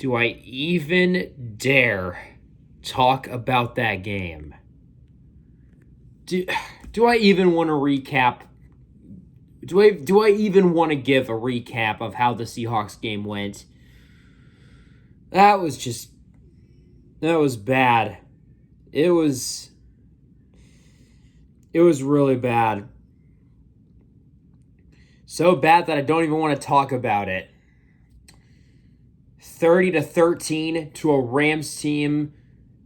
Do I even dare talk about that game? Do I even want to recap? Do I even want to give a recap of how the Seahawks game went? That was bad. It was really bad. So bad that I don't even want to talk about it. 30-13 to a Rams team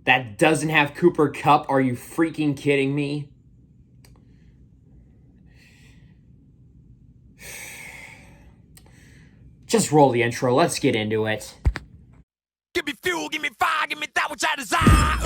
that doesn't have Cooper Kupp. Are you freaking kidding me? Just roll the intro. Let's get into it. Give me fuel, give me fire, give me that which I desire.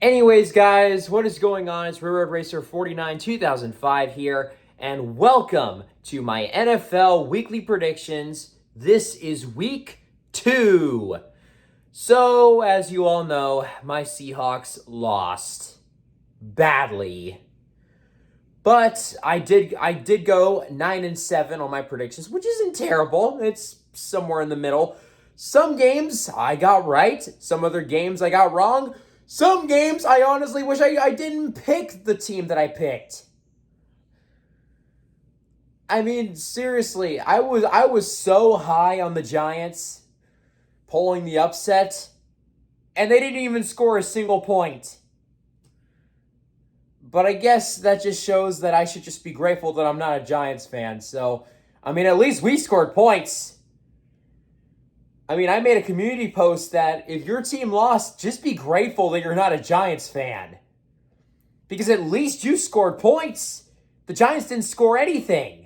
Anyways, guys, what is going on? It's Railroad Racer 49 2005 here, and welcome to my NFL weekly predictions. This is week 2. So, as you all know, my Seahawks lost badly. But I did go 9-7 on my predictions, which isn't terrible. It's somewhere in the middle. Some games I got right, some other games I got wrong. Some games, I honestly wish I didn't pick the team that I picked. I mean, seriously, I was so high on the Giants pulling the upset, and they didn't even score a single point. But I guess that just shows that I should just be grateful that I'm not a Giants fan. So, I mean, at least we scored points. I mean, I made a community post that if your team lost, just be grateful that you're not a Giants fan. Because at least you scored points. The Giants didn't score anything.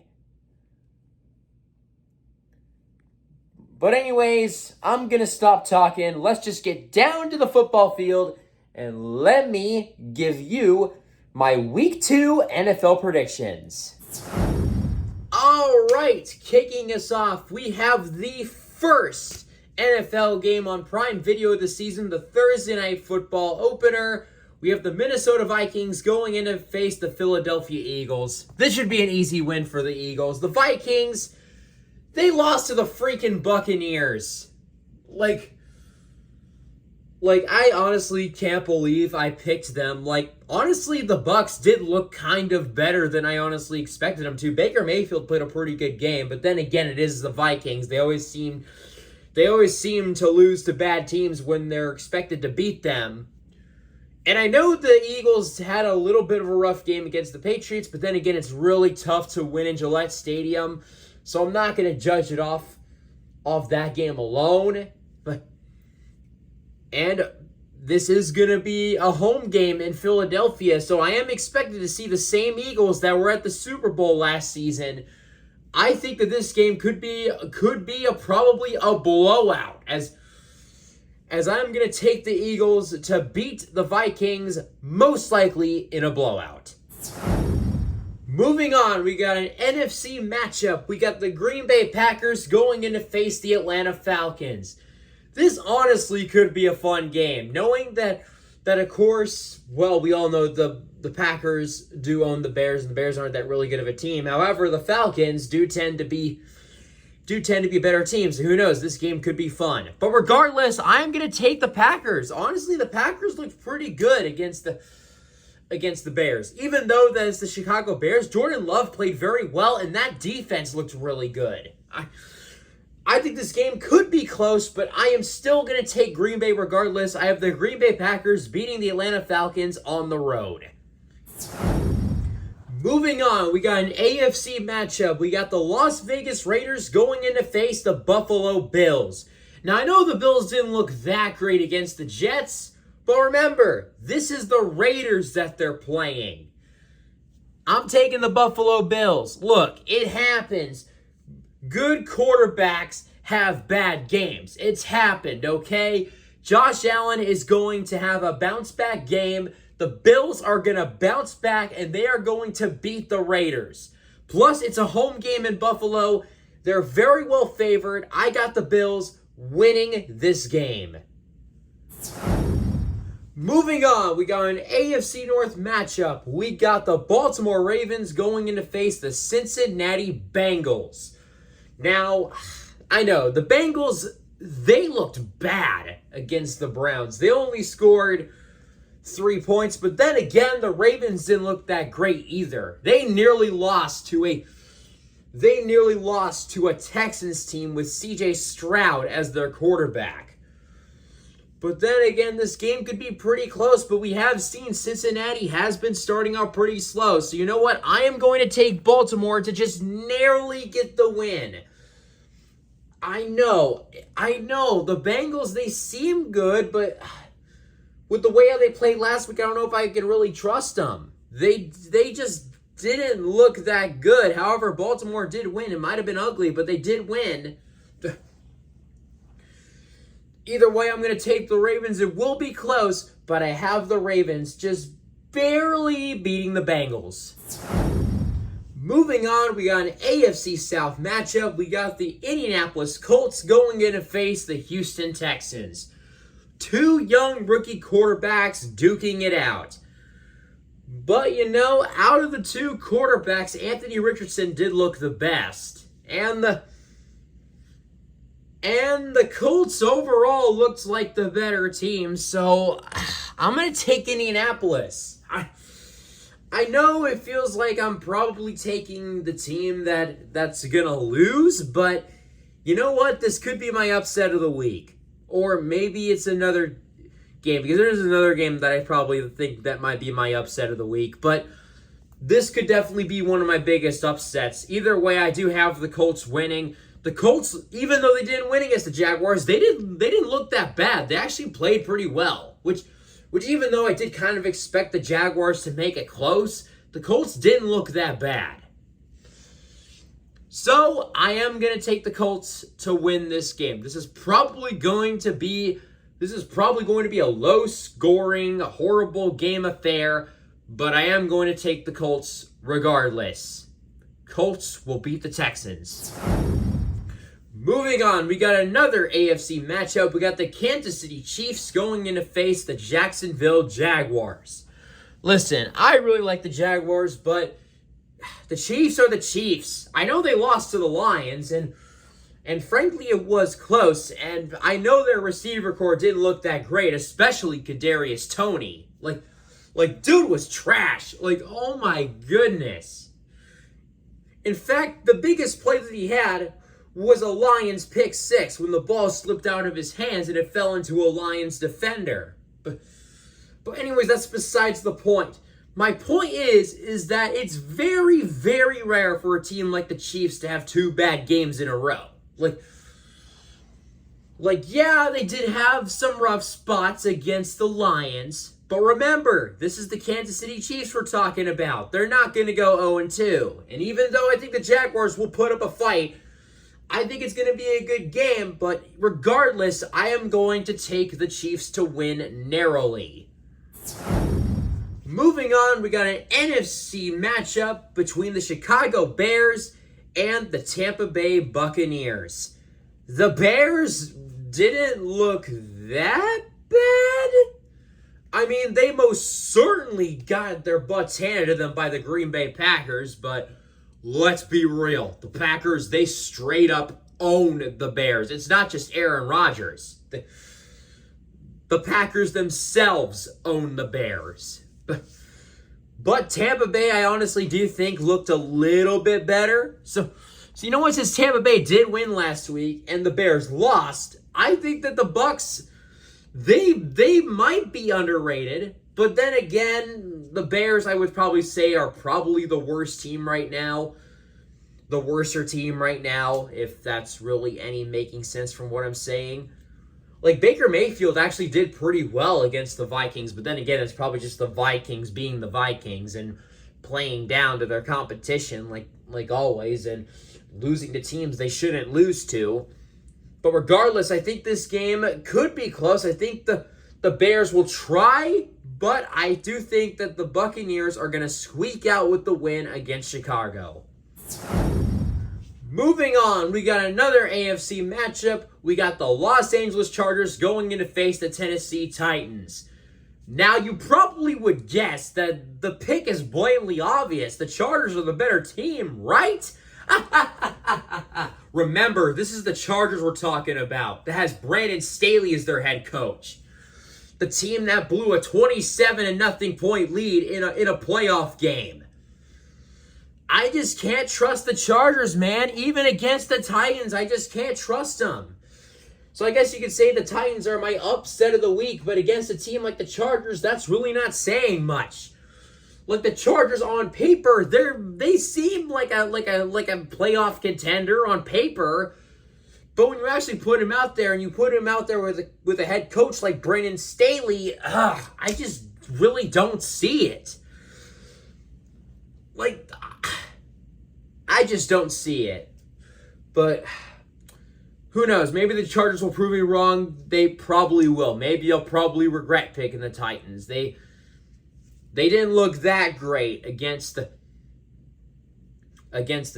But anyways, I'm going to stop talking. Let's just get down to the football field and let me give you my Week 2 NFL predictions. All right, kicking us off, we have the first NFL game on Prime Video of the season, the Thursday Night Football opener. We have the Minnesota Vikings going in to face the Philadelphia Eagles. This should be an easy win for the Eagles. The Vikings, they lost to the freaking Buccaneers. Like, I honestly can't believe I picked them. Honestly, the Bucs did look kind of better than I honestly expected them to. Baker Mayfield played a pretty good game, but then again, it is the Vikings. They always seem to lose to bad teams when they're expected to beat them. And I know the Eagles had a little bit of a rough game against the Patriots, but then again, it's really tough to win in Gillette Stadium. So I'm not going to judge it off that game alone. And this is going to be a home game in Philadelphia, so I am expected to see the same Eagles that were at the Super Bowl last season. I think that this game could be probably a blowout, as I'm going to take the Eagles to beat the Vikings, most likely in a blowout. Moving on, we got an NFC matchup. We got the Green Bay Packers going in to face the Atlanta Falcons. This honestly could be a fun game, knowing that of course, well, we all know the Packers do own the Bears, and the Bears aren't that really good of a team. However, the Falcons do tend to be a better team, so who knows? This game could be fun. But regardless, I'm going to take the Packers. Honestly, the Packers looked pretty good against the Bears. Even though that it's the Chicago Bears, Jordan Love played very well, and that defense looked really good. I think this game could be close, but I am still going to take Green Bay regardless. I have the Green Bay Packers beating the Atlanta Falcons on the road. Moving on, we got an AFC matchup. We got the Las Vegas Raiders going in to face the Buffalo Bills. Now, I know the Bills didn't look that great against the Jets, but remember, this is the Raiders that they're playing. I'm taking the Buffalo Bills. Look, it happens. Good quarterbacks have bad games. It's happened, okay? Josh Allen is going to have a bounce-back game The Bills are going to bounce back, and they are going to beat the Raiders. Plus, it's a home game in Buffalo. They're very well favored. I got the Bills winning this game. Moving on, we got an AFC North matchup. We got the Baltimore Ravens going in to face the Cincinnati Bengals. Now, I know, the Bengals, they looked bad against the Browns. They only scored 3 points, but then again, the Ravens didn't look that great either. They nearly lost to a Texans team with CJ Stroud as their quarterback. But then again, this game could be pretty close, but we have seen Cincinnati has been starting out pretty slow. So you know what? I am going to take Baltimore to just narrowly get the win. I know. The Bengals, they seem good, but with the way how they played last week, I don't know if I can really trust them. They just didn't look that good. However, Baltimore did win. It might have been ugly, but they did win. Either way, I'm going to take the Ravens. It will be close, but I have the Ravens just barely beating the Bengals. Moving on, we got an AFC South matchup. We got the Indianapolis Colts going in to face the Houston Texans. Two young rookie quarterbacks duking it out. But, you know, out of the two quarterbacks, Anthony Richardson did look the best. And the Colts overall looked like the better team, so I'm going to take Indianapolis. I know it feels like I'm probably taking the team that's going to lose, but you know what? This could be my upset of the week. Or maybe it's another game, because there's another game that I probably think that might be my upset of the week, but this could definitely be one of my biggest upsets. Either way, I do have the Colts winning. The Colts, even though they didn't win against the Jaguars, they didn't look that bad. They actually played pretty well, which even though I did kind of expect the Jaguars to make it close, the Colts didn't look that bad. So, I am going to take the Colts to win this game. This is probably going to be a low-scoring, horrible game affair, but I am going to take the Colts regardless. Colts will beat the Texans. Moving on, we got another AFC matchup. We got the Kansas City Chiefs going in to face the Jacksonville Jaguars. Listen, I really like the Jaguars, but the Chiefs are the Chiefs. I know they lost to the Lions, and frankly, it was close. And I know their receiver core didn't look that great, especially Kadarius Toney. Like dude was trash. Like, oh my goodness. In fact, the biggest play that he had was a Lions pick six when the ball slipped out of his hands and it fell into a Lions defender. But anyways, that's besides the point. My point is that it's very, very rare for a team like the Chiefs to have two bad games in a row. Yeah, they did have some rough spots against the Lions, but remember, this is the Kansas City Chiefs we're talking about. They're not going to go 0-2. And even though I think the Jaguars will put up a fight, I think it's going to be a good game, but regardless, I am going to take the Chiefs to win narrowly. Moving on, we got an NFC matchup between the Chicago Bears and the Tampa Bay Buccaneers. The Bears didn't look that bad. I mean, they most certainly got their butts handed to them by the Green Bay Packers, but let's be real. The Packers, they straight up own the Bears. It's not just Aaron Rodgers. The Packers themselves own the Bears. But Tampa Bay, I honestly do think, looked a little bit better. So you know what? Since Tampa Bay did win last week and the Bears lost, I think that the Bucs, they might be underrated. But then again, the Bears, I would probably say, are probably the worst team right now. The worser team right now, if that's really any making sense from what I'm saying. Like, Baker Mayfield actually did pretty well against the Vikings, but then again, it's probably just the Vikings being the Vikings and playing down to their competition like always and losing to teams they shouldn't lose to. But regardless, I think this game could be close. I think the the Bears will try, but I do think that the Buccaneers are going to squeak out with the win against Chicago. Moving on, we got another AFC matchup. We got the Los Angeles Chargers going in to face the Tennessee Titans. Now, you probably would guess that the pick is blatantly obvious. The Chargers are the better team, right? Remember, this is the Chargers we're talking about. That has Brandon Staley as their head coach. The team that blew a 27-0 point lead in a playoff game. I just can't trust the Chargers, man. Even against the Titans, I just can't trust them. So I guess you could say the Titans are my upset of the week, but against a team like the Chargers, that's really not saying much. Like the Chargers on paper, they seem like a playoff contender on paper, but when you actually put him out there and you put him out there with a head coach like Brandon Staley, I just really don't see it. Like, I just don't see it. But who knows? Maybe the Chargers will prove me wrong. They probably will. Maybe I'll probably regret picking the Titans. They didn't look that great against the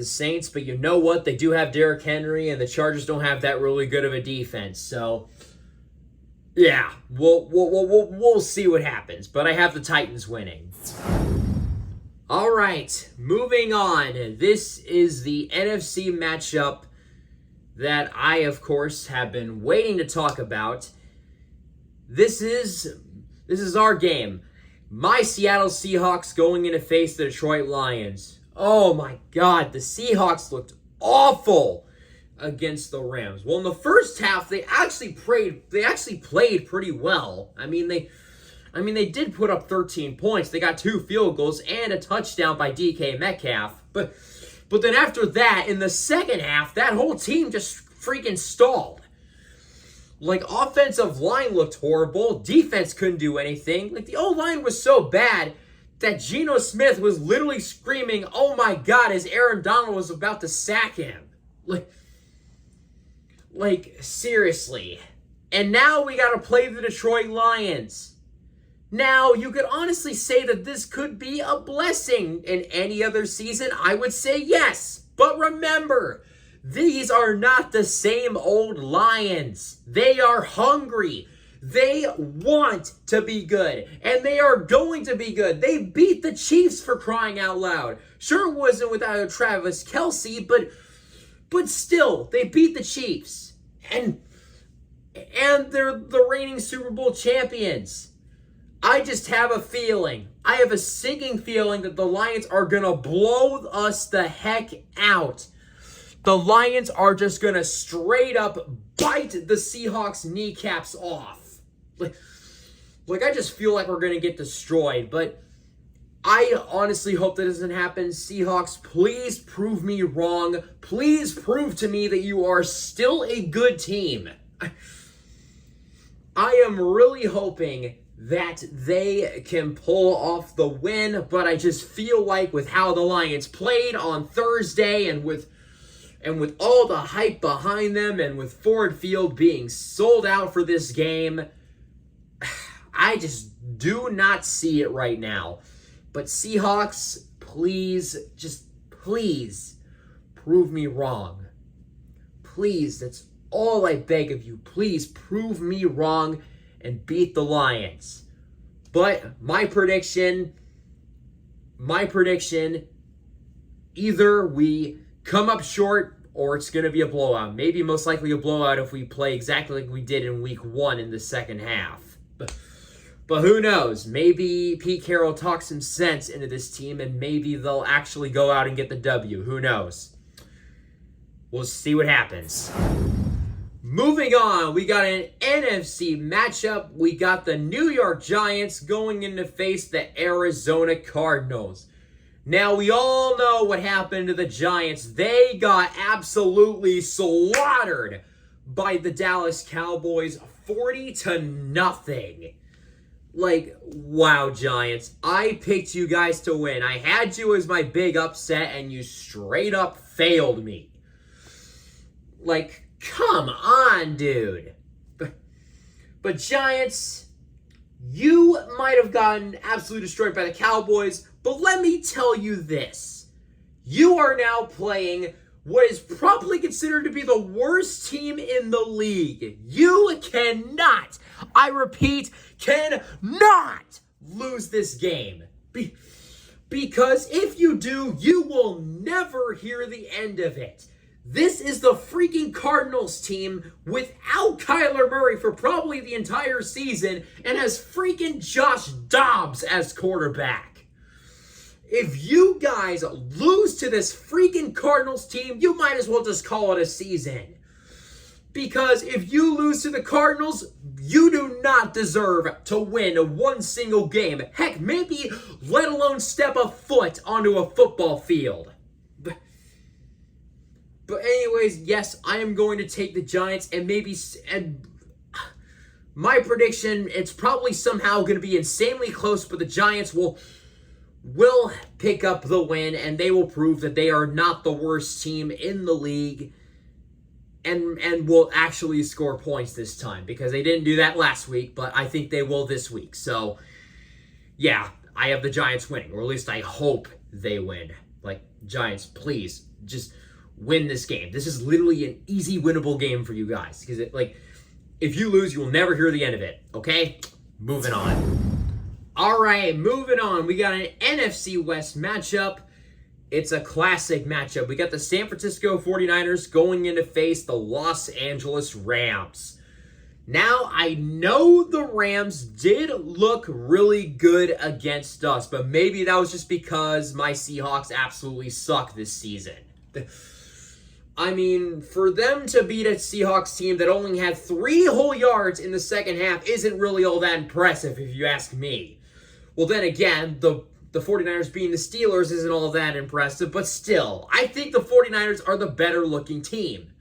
Saints, but you know what? They do have Derrick Henry, and the Chargers don't have that really good of a defense. So, yeah, we'll see what happens. But I have the Titans winning. All right, moving on. This is the NFC matchup that I, of course, have been waiting to talk about. This is our game. My Seattle Seahawks going in to face the Detroit Lions. Oh my God, the Seahawks looked awful against the Rams. Well, in the first half, they actually played pretty well. I mean, they did put up 13 points. They got 2 field goals and a touchdown by DK Metcalf. But then after that, in the second half, that whole team just freaking stalled. Like, offensive line looked horrible. Defense couldn't do anything. Like, the O-line was so bad that Geno Smith was literally screaming, "Oh my God," as Aaron Donald was about to sack him. Like seriously. And now we got to play the Detroit Lions. Now, you could honestly say that this could be a blessing. In any other season, I would say yes. But remember, these are not the same old Lions. They are hungry. They want to be good. And they are going to be good. They beat the Chiefs, for crying out loud. Sure, it wasn't without Travis Kelce, but still, they beat the Chiefs. And they're the reigning Super Bowl champions. I just have a feeling. I have a sinking feeling that the Lions are going to blow us the heck out. The Lions are just going to straight up bite the Seahawks' kneecaps off. Like, I just feel like we're going to get destroyed. But I honestly hope that doesn't happen. Seahawks, please prove me wrong. Please prove to me that you are still a good team. I am really hoping that they can pull off the win, but I just feel like with how the Lions played on Thursday and with all the hype behind them and with Ford Field being sold out for this game, I just do not see it right now. But Seahawks, please, just please prove me wrong. Please, that's all I beg of you. Please prove me wrong and beat the Lions. But my prediction, either we come up short or it's going to be a blowout. Maybe most likely a blowout if we play exactly like we did in week 1 in the second half. But who knows? Maybe Pete Carroll talks some sense into this team and maybe they'll actually go out and get the W. Who knows? We'll see what happens. Moving on, we got an NFC matchup. We got the New York Giants going in to face the Arizona Cardinals. Now, we all know what happened to the Giants. They got absolutely slaughtered by the Dallas Cowboys, 40-0. Like, wow, Giants. I picked you guys to win. I had you as my big upset, and you straight up failed me. Like, come on, dude. But Giants, You might have gotten absolutely destroyed by the Cowboys, but let me tell you this. You are now playing what is probably considered to be the worst team in the league. You cannot, I repeat, cannot lose this game. Because if you do, you will never hear the end of it. This is the freaking Cardinals team without Kyler Murray for probably the entire season and has freaking Josh Dobbs as quarterback. If you guys lose to this freaking Cardinals team, you might as well just call it a season. Because if you lose to the Cardinals, you do not deserve to win one single game. Heck, maybe let alone step a foot onto a football field. But anyways, yes, I am going to take the Giants, and my prediction, it's probably somehow going to be insanely close, but the Giants will pick up the win, and they will prove that they are not the worst team in the league, and will actually score points this time, because they didn't do that last week, but I think they will this week. So, yeah, I have the Giants winning, or at least I hope they win. Like, Giants, please, just win this game. This is literally an easy winnable game for you guys, because if you lose, you will never hear the end of it. Okay, moving on. All right, moving on. We got an NFC West matchup. It's a classic matchup. We got the San Francisco 49ers going in to face the Los Angeles Rams. Now, I know the Rams did look really good against us, but maybe that was just because my Seahawks absolutely suck this season. I mean, for them to beat a Seahawks team that only had 3 whole yards in the second half isn't really all that impressive, if you ask me. Well, then again, the 49ers beating the Steelers isn't all that impressive, but still, I think the 49ers are the better-looking team.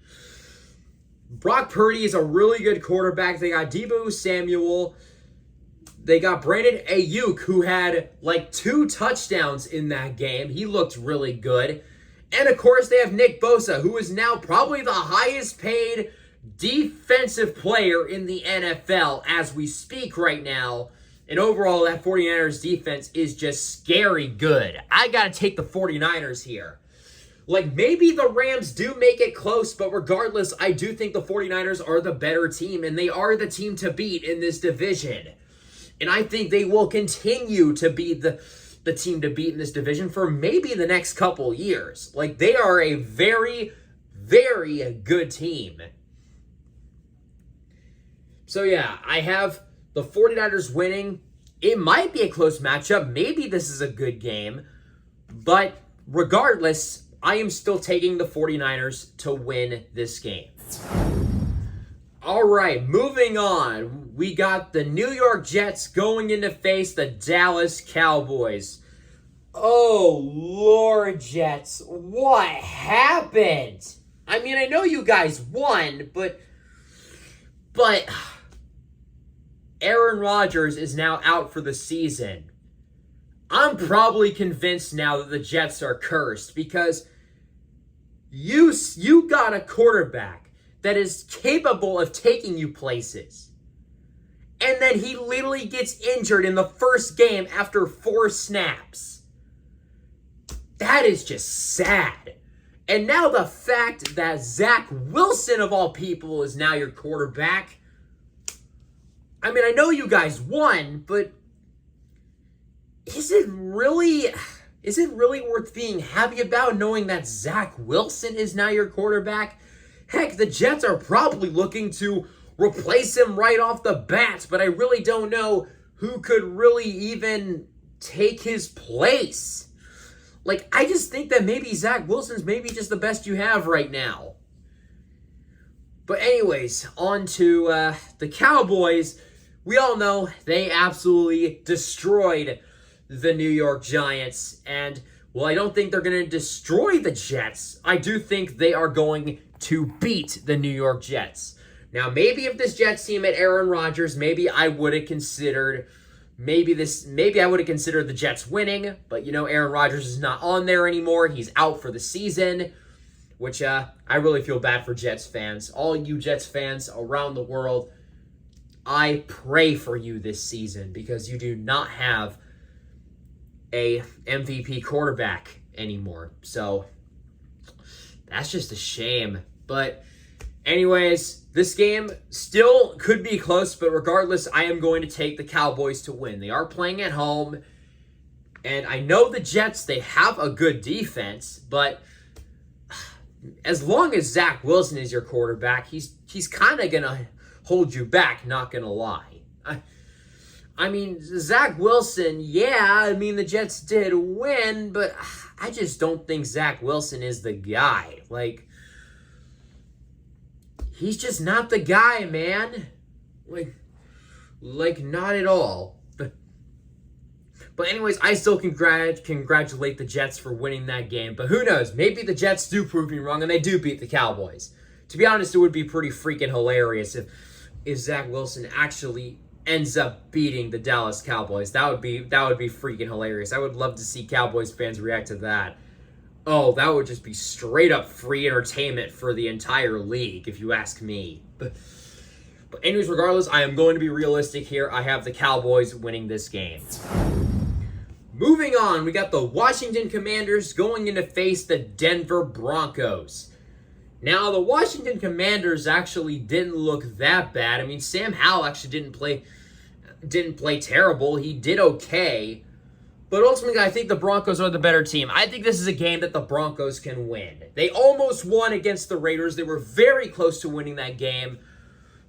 Brock Purdy is a really good quarterback. They got Deebo Samuel. They got Brandon Ayuk, who had 2 touchdowns in that game. He looked really good. And, of course, they have Nick Bosa, who is now probably the highest-paid defensive player in the NFL as we speak right now. And overall, that 49ers defense is just scary good. I got to take the 49ers here. Maybe the Rams do make it close, but regardless, I do think the 49ers are the better team, and they are the team to beat in this division. And I think they will continue to be the team to beat in this division for maybe the next couple years. They are a very, very good team. So yeah, I have the 49ers winning. It might be a close matchup. Maybe this is a good game. But regardless, I am still taking the 49ers to win this game. All right, moving on. We got the New York Jets going in to face the Dallas Cowboys. Oh, Lord, Jets. What happened? I mean, I know you guys won, but Aaron Rodgers is now out for the season. I'm probably convinced now that the Jets are cursed because you got a quarterback that is capable of taking you places. And then he literally gets injured in the first game after 4 snaps. That is just sad. And now the fact that Zach Wilson, of all people, is now your quarterback. I mean, I know you guys won, but is it really worth being happy about knowing that Zach Wilson is now your quarterback? Heck, the Jets are probably looking to replace him right off the bat, but I really don't know who could really even take his place. I just think that maybe Zach Wilson's maybe just the best you have right now. But anyways, on to the Cowboys. We all know they absolutely destroyed the New York Giants. And, well, I don't think they're going to destroy the Jets. I do think they are going to beat the New York Jets. Now, maybe if this Jets team had Aaron Rodgers, maybe I would have considered the Jets winning, but Aaron Rodgers is not on there anymore. He's out for the season, which I really feel bad for Jets fans. All you Jets fans around the world, I pray for you this season because you do not have a MVP quarterback anymore. So that's just a shame. But anyways, this game still could be close, but regardless, I am going to take the Cowboys to win. They are playing at home, and I know the Jets, they have a good defense, but as long as Zach Wilson is your quarterback, he's kind of going to hold you back, not going to lie. I mean, Zach Wilson, yeah, I mean, the Jets did win, but I just don't think Zach Wilson is the guy. Like, he's just not the guy, man. Like not at all. But anyways, I still congratulate the Jets for winning that game. But who knows? Maybe the Jets do prove me wrong and they do beat the Cowboys. To be honest, it would be pretty freaking hilarious if Zach Wilson actually ends up beating the Dallas Cowboys. That would be freaking hilarious. I would love to see Cowboys fans react to that. Oh, that would just be straight up free entertainment for the entire league, if you ask me. But anyways, regardless, I am going to be realistic here. I have the Cowboys winning this game. Moving on, we got the Washington Commanders going in to face the Denver Broncos. Now, the Washington Commanders actually didn't look that bad. I mean, Sam Howell actually didn't play terrible. He did okay. But ultimately, I think the Broncos are the better team. I think this is a game that the Broncos can win. They almost won against the Raiders. They were very close to winning that game.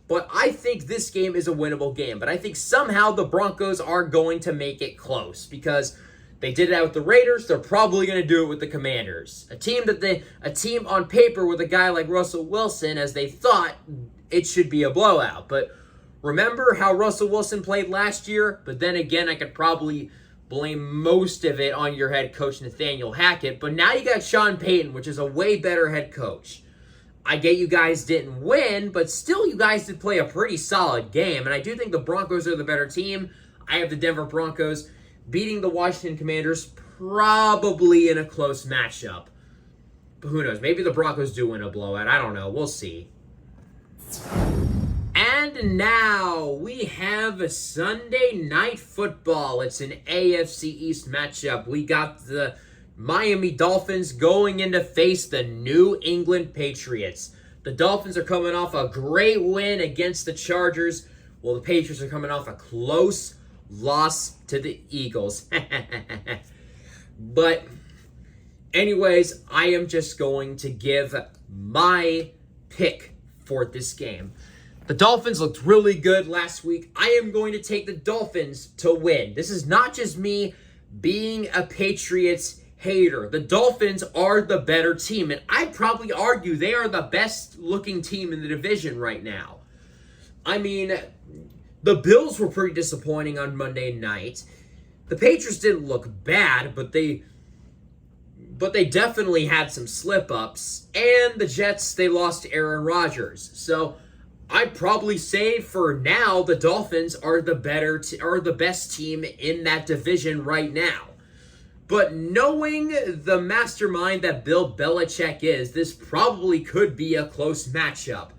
But I think this game is a winnable game. But I think somehow the Broncos are going to make it close. Because they did it with the Raiders. They're probably going to do it with the Commanders. A team on paper with a guy like Russell Wilson, as they thought it should be a blowout. But remember how Russell Wilson played last year? But then again, I could probably blame most of it on your head coach, Nathaniel Hackett. But now you got Sean Payton, which is a way better head coach. I get you guys didn't win, but still you guys did play a pretty solid game. And I do think the Broncos are the better team. I have the Denver Broncos beating the Washington Commanders, probably in a close matchup. But who knows? Maybe the Broncos do win a blowout. I don't know. We'll see. And now we have Sunday Night Football. It's an AFC East matchup. We got the Miami Dolphins going in to face the New England Patriots. The Dolphins are coming off a great win against the Chargers, while the Patriots are coming off a close loss to the Eagles. But anyways, I am just going to give my pick for this game. The Dolphins looked really good last week. I am going to take the Dolphins to win. This is not just me being a Patriots hater. The Dolphins are the better team, and I'd probably argue they are the best looking team in the division right now. I mean, the Bills were pretty disappointing on Monday night. The Patriots didn't look bad, but they definitely had some slip-ups. And the Jets, they lost to Aaron Rodgers. So I'd probably say for now the Dolphins are the best team in that division right now. But knowing the mastermind that Bill Belichick is, this probably could be a close matchup.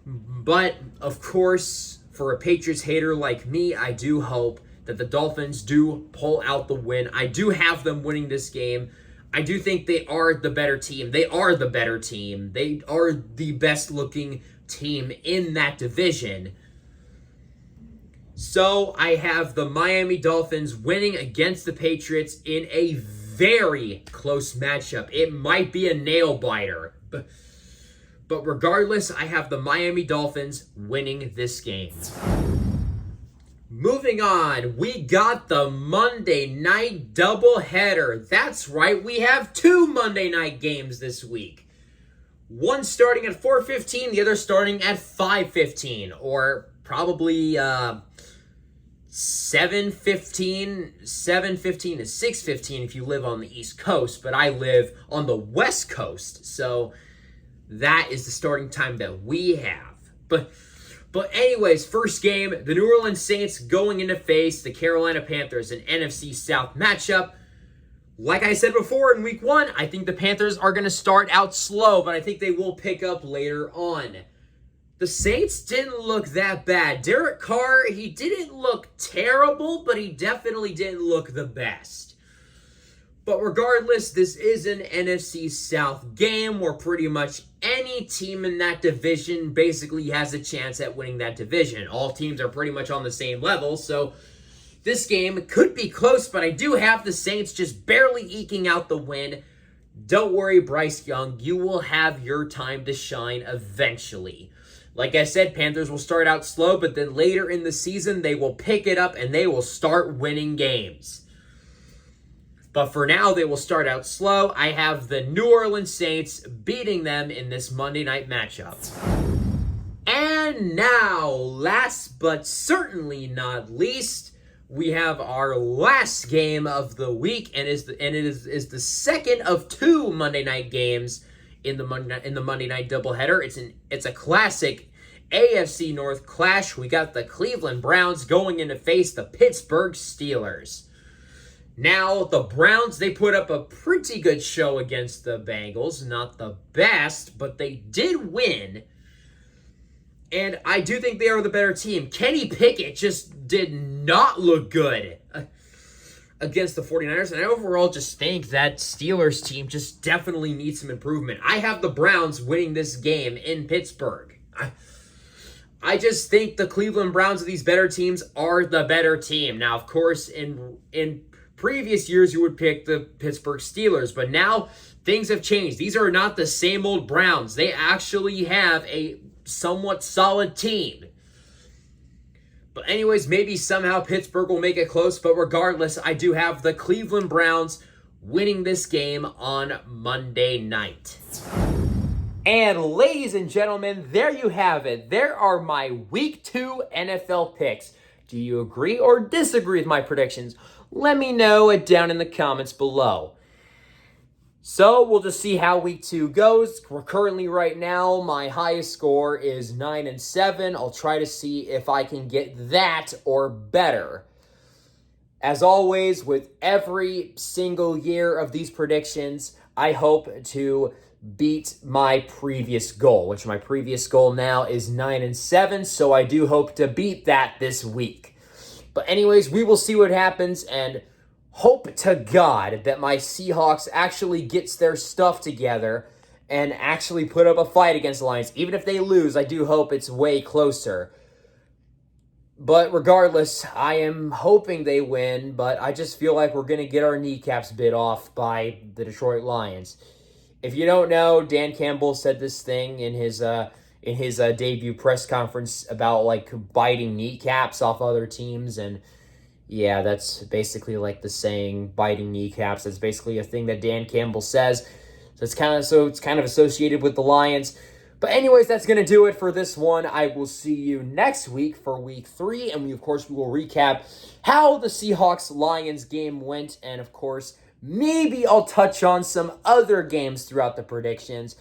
But of course, for a Patriots hater like me, I do hope that the Dolphins do pull out the win. I do have them winning this game. I do think they are the better team. They are the better team. They are the best looking team in that division. So I have the Miami Dolphins winning against the Patriots in a very close matchup. It might be a nail biter. But regardless, I have the Miami Dolphins winning this game. Moving on, we got the Monday night doubleheader. That's right, we have two Monday night games this week. One starting at 4:15, the other starting at 5:15, or probably 7:15 to 6:15 if you live on the East Coast, but I live on the West Coast, so that is the starting time that we have. But anyways, first game, the New Orleans Saints going in to face the Carolina Panthers, an NFC South matchup. Like I said before in week 1, I think the Panthers are going to start out slow, but I think they will pick up later on. The Saints didn't look that bad. Derek Carr, he didn't look terrible, but he definitely didn't look the best. But regardless, this is an NFC South game where pretty much any team in that division basically has a chance at winning that division. All teams are pretty much on the same level, so this game could be close, but I do have the Saints just barely eking out the win. Don't worry, Bryce Young, you will have your time to shine eventually. Like I said, Panthers will start out slow, but then later in the season, they will pick it up and they will start winning games. But for now, they will start out slow. I have the New Orleans Saints beating them in this Monday night matchup. And now, last but certainly not least, we have our last game of the week, and it is the second of two Monday night games in the Monday night doubleheader. It's a classic AFC North clash. We got the Cleveland Browns going in to face the Pittsburgh Steelers. Now, the Browns, they put up a pretty good show against the Bengals. Not the best, but they did win. And I do think they are the better team. Kenny Pickett just did not look good against the 49ers. And I overall just think that Steelers team just definitely needs some improvement. I have the Browns winning this game in Pittsburgh. I just think the Cleveland Browns of these better teams are the better team. Now, of course, in previous years, you would pick the Pittsburgh Steelers. But now, things have changed. These are not the same old Browns. They actually have a somewhat solid team. But anyways, maybe somehow Pittsburgh will make it close. But regardless, I do have the Cleveland Browns winning this game on Monday night. And ladies and gentlemen, there you have it. There are my Week 2 NFL picks. Do you agree or disagree with my predictions? Let me know it down in the comments below. So, we'll just see how Week 2 goes. We're currently, right now, my highest score is 9-7. I'll try to see if I can get that or better. As always, with every single year of these predictions, I hope to beat my previous goal, which my previous goal now is 9-7, so I do hope to beat that this week. But anyways, we will see what happens, and hope to God that my Seahawks actually gets their stuff together and actually put up a fight against the Lions. Even if they lose, I do hope it's way closer. But regardless, I am hoping they win, but I just feel like we're going to get our kneecaps bit off by the Detroit Lions. If you don't know, Dan Campbell said this thing in his debut press conference about like biting kneecaps off other teams, and yeah, that's basically like the saying biting kneecaps. That's basically a thing that Dan Campbell says. So it's kind of associated with the Lions. But anyways, that's going to do it for this one. I will see you next week for Week 3, and we will recap how the Seahawks-Lions game went, and of course, maybe I'll touch on some other games throughout the predictions.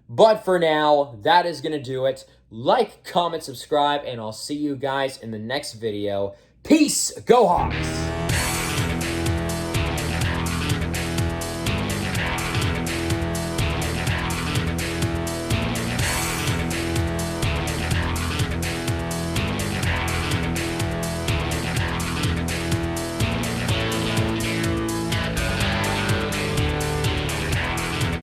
But for now, that is going to do it. Like, comment, subscribe, and I'll see you guys in the next video. Peace! Go Hawks!